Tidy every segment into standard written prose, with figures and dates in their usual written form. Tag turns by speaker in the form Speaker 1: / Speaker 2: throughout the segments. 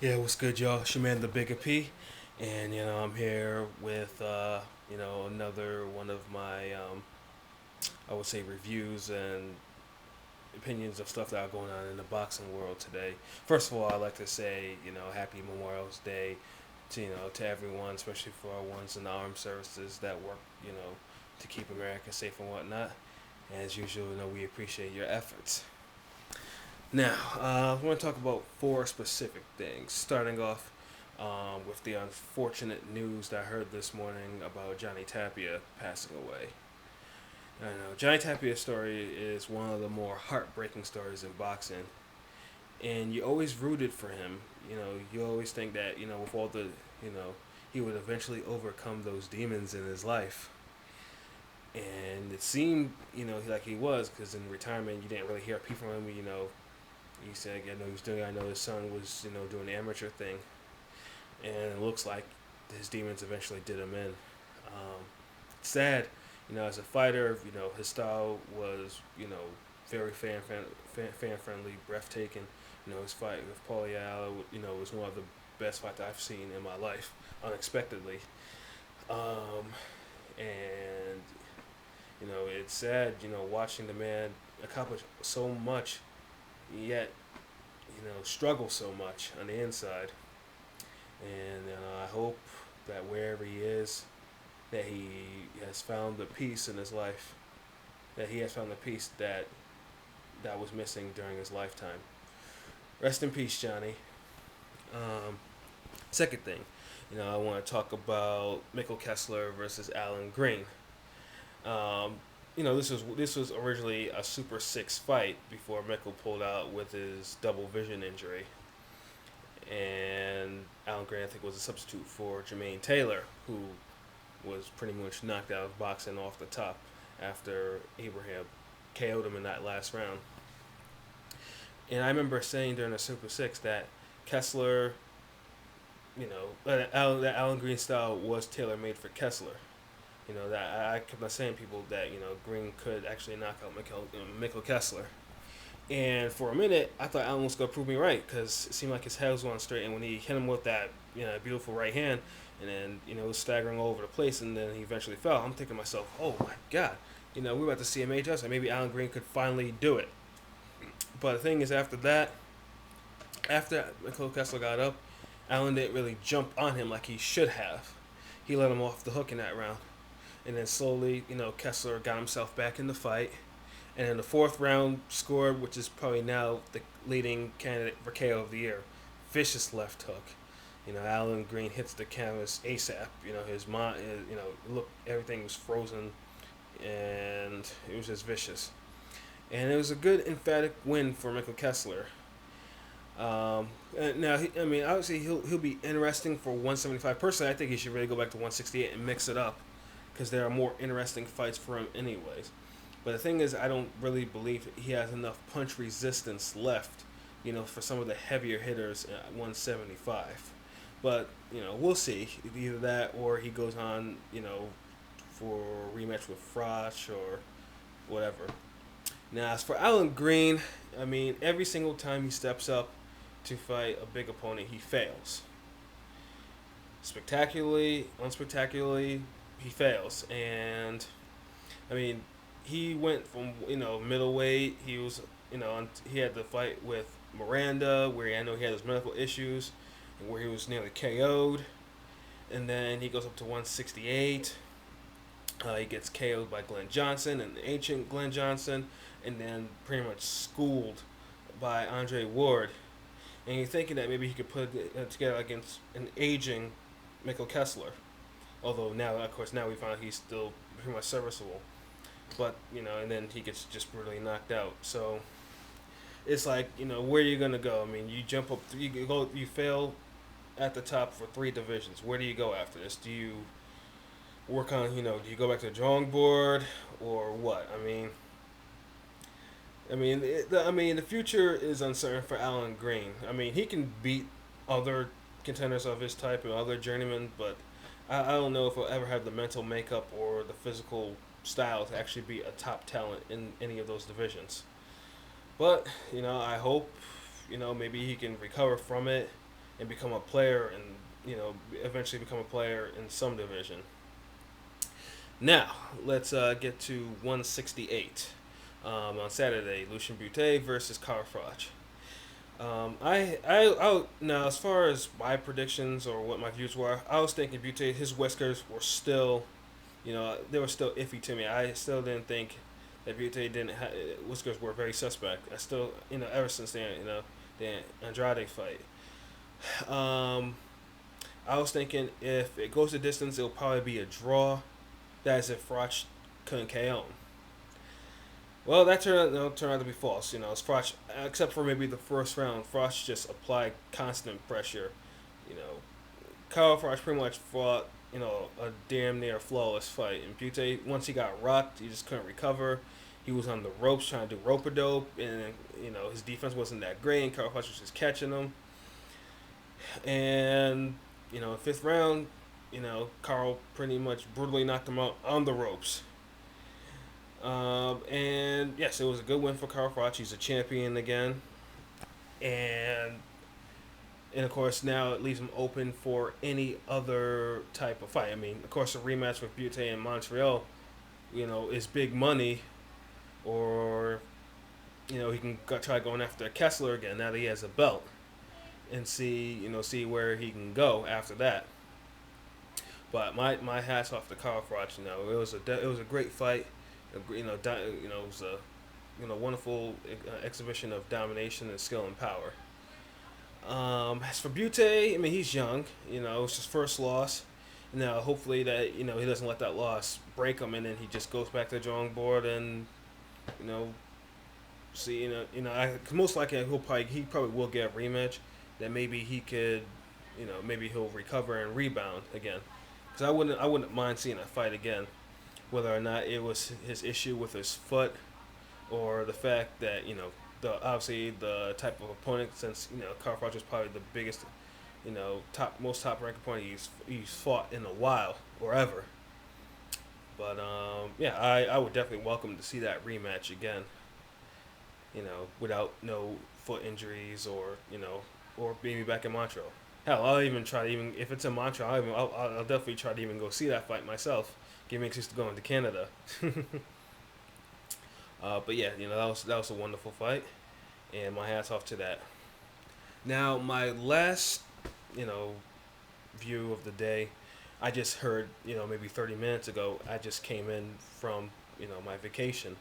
Speaker 1: Yeah, what's good, y'all? It's your man, the Bigga P, and I'm here with another one of my I would say reviews and opinions of stuff that are going on in the boxing world today. First of all, I'd like to say Happy Memorial's Day to everyone, especially for our ones in the armed services that work to keep America safe and whatnot. As usual, we appreciate your efforts. Now, I want to talk about four specific things. Starting off with the unfortunate news that I heard this morning about Johnny Tapia passing away. I know Johnny Tapia's story is one of the more heartbreaking stories in boxing, and you always rooted for him. You always think that with all the he would eventually overcome those demons in his life, and it seemed like he was, because in retirement you didn't really hear a peep from him. He said, I know he was doing. I know his son was, doing the amateur thing, and it looks like his demons eventually did him in. It's sad, as a fighter, his style was, very fan friendly, breathtaking. His fight with Paul Williams, was one of the best fights I've seen in my life, unexpectedly. Um, and it's sad, watching the man accomplish so much, yet struggle so much on the inside. And I hope that wherever he is, that he has found the peace in his life, that he has found the peace that was missing during his lifetime. Rest in peace, Johnny. Um, Second thing, I want to talk about Mikkel Kessler versus Alan Green. Um, this was originally a Super Six fight before Mikkel pulled out with his double vision injury, and Alan Grant, I think, was a substitute for Jermaine Taylor, who was pretty much knocked out of boxing off the top after Abraham KO'd him in that last round. And I remember saying during the Super Six that Kessler, that Alan Green style was tailor made for Kessler. That I kept on saying people that Green could actually knock out Mikkel Kessler. And for a minute, I thought Allen was going to prove me right, because it seemed like his head was on straight. And when he hit him with that, beautiful right hand, and then it was staggering all over the place, and then he eventually fell. I'm thinking to myself, oh my God, we're about to see a major adjustment. Maybe Alan Green could finally do it. But the thing is, after that, after Michael Kessler got up, Allen didn't really jump on him like he should have. He let him off the hook in that round, and then slowly, Kessler got himself back in the fight. And in the fourth round scored, which is probably now the leading candidate for KO of the year, vicious left hook. Alan Green hits the canvas ASAP. His mind, look, everything was frozen, and it was just vicious. And it was a good, emphatic win for Michael Kessler. Now, obviously, he'll be interesting for 175. Personally, I think he should really go back to 168 and mix it up, because there are more interesting fights for him, anyways. But the thing is, I don't really believe he has enough punch resistance left, for some of the heavier hitters at 175. But, we'll see. Either that or he goes on, for a rematch with Froch or whatever. Now, as for Alan Green, every single time he steps up to fight a big opponent, he fails. Spectacularly, unspectacularly, he fails. And, he went from middleweight. He was he had the fight with Miranda, where I know he had his medical issues, and where he was nearly KO'd. And then he goes up to 168. He gets KO'd by Glenn Johnson, and the ancient Glenn Johnson, and then pretty much schooled by Andre Ward. And you're thinking that maybe he could put it together against an aging Mikkel Kessler. Although now, of course, now we find out he's still pretty much serviceable. But, and then he gets just brutally knocked out. So it's like, where are you going to go? You jump up, you fail at the top for 3 divisions. Where do you go after this? Do you work on, do you go back to the drawing board or what? The future is uncertain for Alan Green. He can beat other contenders of his type and other journeymen, but I don't know if he'll ever have the mental makeup or the physical style to actually be a top talent in any of those divisions. But, I hope, maybe he can recover from it and become a player, and eventually become a player in some division. Now let's get to 168 on Saturday. Lucian Bute versus Bigga P. Now, as far as my predictions or what my views were, I was thinking Butte, his whiskers were still, they were still iffy to me. I still didn't think that Butte didn't whiskers were very suspect. I still, ever since the Andrade fight, um, I was thinking if it goes the distance, it'll probably be a draw. That is if Froch couldn't KO him. Well, that turned out to be false. As Froch, except for maybe the first round, Froch just applied constant pressure. You know, Kyle Froch pretty much fought a damn near flawless fight. And Butte, once he got rocked, he just couldn't recover. He was on the ropes trying to do rope a dope, and his defense wasn't that great. And Kyle Froch was just catching him. And fifth round, Carl pretty much brutally knocked him out on the ropes. And yes, it was a good win for Kyle Froch. He's a champion again, and of course now it leaves him open for any other type of fight. I mean, of course, a rematch with Butte in Montreal, is big money, or he can try going after Kessler again now that he has a belt, and see where he can go after that. But my hats off to Kyle Froch. It was a great fight. It was a wonderful exhibition of domination and skill and power. As for Butte, I mean, he's young. It's his first loss. Now, hopefully that he doesn't let that loss break him, and then he just goes back to the drawing board and see. Most likely he probably will get a rematch. That maybe he could, maybe he'll recover and rebound again. Because I wouldn't mind seeing a fight again, whether or not it was his issue with his foot, or the fact that obviously the type of opponent, since Kyle Froch is probably the biggest, most top ranked opponent he's fought in a while or ever. But yeah, I would definitely welcome to see that rematch again. Without no foot injuries, or being back in Montreal. Hell, I'll even try to if it's in Montreal, I'll definitely try to even go see that fight myself. Give me an excuse to go into Canada. But yeah, that was a wonderful fight, and my hats off to that. Now, my last, view of the day, I just heard, maybe 30 minutes ago. I just came in from, my vacation,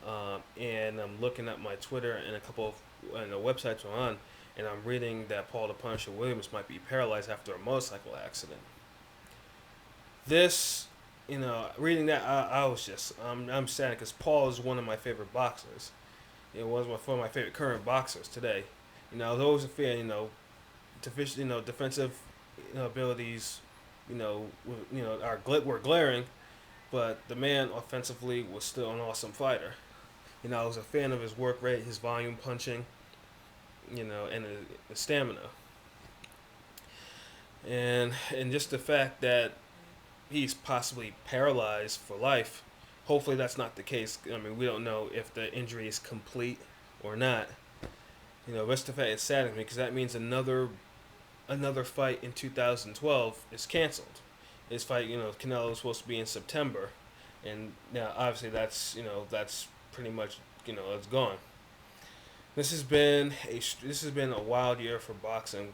Speaker 1: and I'm looking at my Twitter and a couple of websites are on, and I'm reading that Paul the Punisher Williams might be paralyzed after a motorcycle accident. This, reading that, I was just, I'm sad because Paul is one of my favorite boxers. One of my favorite current boxers today. I was always a fan, defensive, abilities, were glaring, but the man offensively was still an awesome fighter. I was a fan of his work rate, his volume punching, and his stamina. And just the fact that he's possibly paralyzed for life. Hopefully that's not the case. I mean, we don't know if the injury is complete or not. Rest of the fact, it saddens me because that means another fight in 2012 is canceled. His fight, Canelo was supposed to be in September, and now obviously that's pretty much it's gone. This has been a wild year for boxing.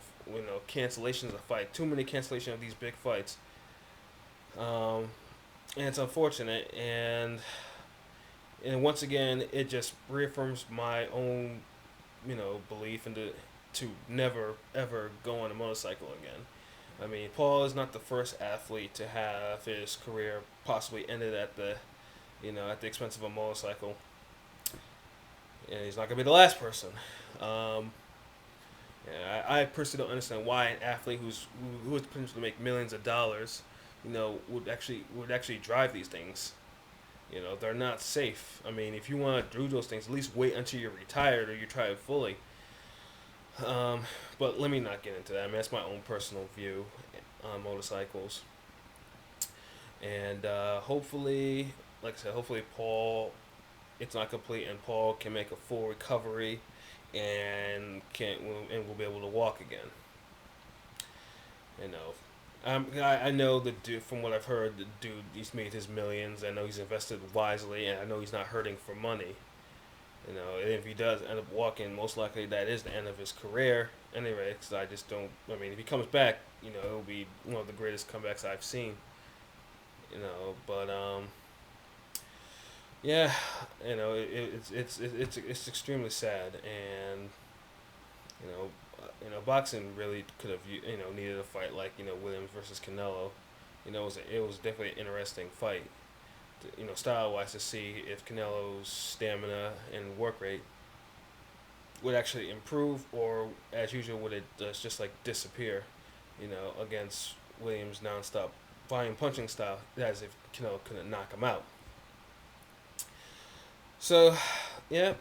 Speaker 1: Cancellations of fight, too many cancellations of these big fights. And it's unfortunate, and once again, it just reaffirms my own, belief to never ever go on a motorcycle again. I mean, Paul is not the first athlete to have his career possibly ended at the expense of a motorcycle, and he's not gonna be the last person. I personally don't understand why an athlete who would potentially make millions of dollars, would actually drive these things. They're not safe. I mean, if you want to do those things, at least wait until you're retired or you try it fully. But let me not get into that. I mean, that's my own personal view on motorcycles. And hopefully, like I said, hopefully Paul, it's not complete, and Paul can make a full recovery, and will be able to walk again. You know, I know the dude, from what I've heard, the dude, he's made his millions. I know he's invested wisely, and I know he's not hurting for money. You know, and if he does end up walking, most likely that is the end of his career. Anyway, because I just don't. I mean, if he comes back, you know, it'll be one of the greatest comebacks I've seen. You know, but yeah, you know, it's extremely sad, and boxing really could have needed a fight like Williams versus Canelo. It was definitely an interesting fight. Style wise, to see if Canelo's stamina and work rate would actually improve, or as usual, would it just like disappear? Against Williams' nonstop volume punching style, as if Canelo couldn't knock him out. So, yeah,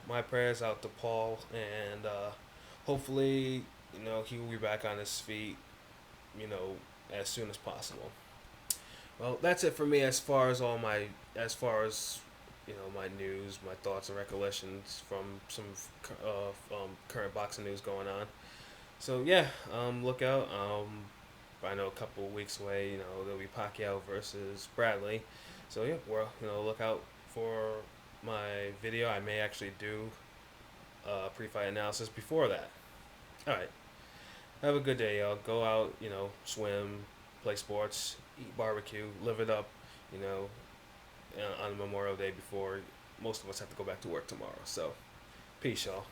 Speaker 1: my prayers out to Paul, and hopefully, he will be back on his feet, you know, as soon as possible. Well, that's it for me as far as my news, my thoughts and recollections from some current boxing news going on. So yeah, look out. I know a couple of weeks away, there'll be Pacquiao versus Bradley. So yeah, well, look out for my video. I may actually do a pre-fight analysis before that. All right. Have a good day, y'all. Go out, swim, play sports, eat barbecue, live it up, you know, on Memorial Day before most of us have to go back to work tomorrow. So, peace, y'all.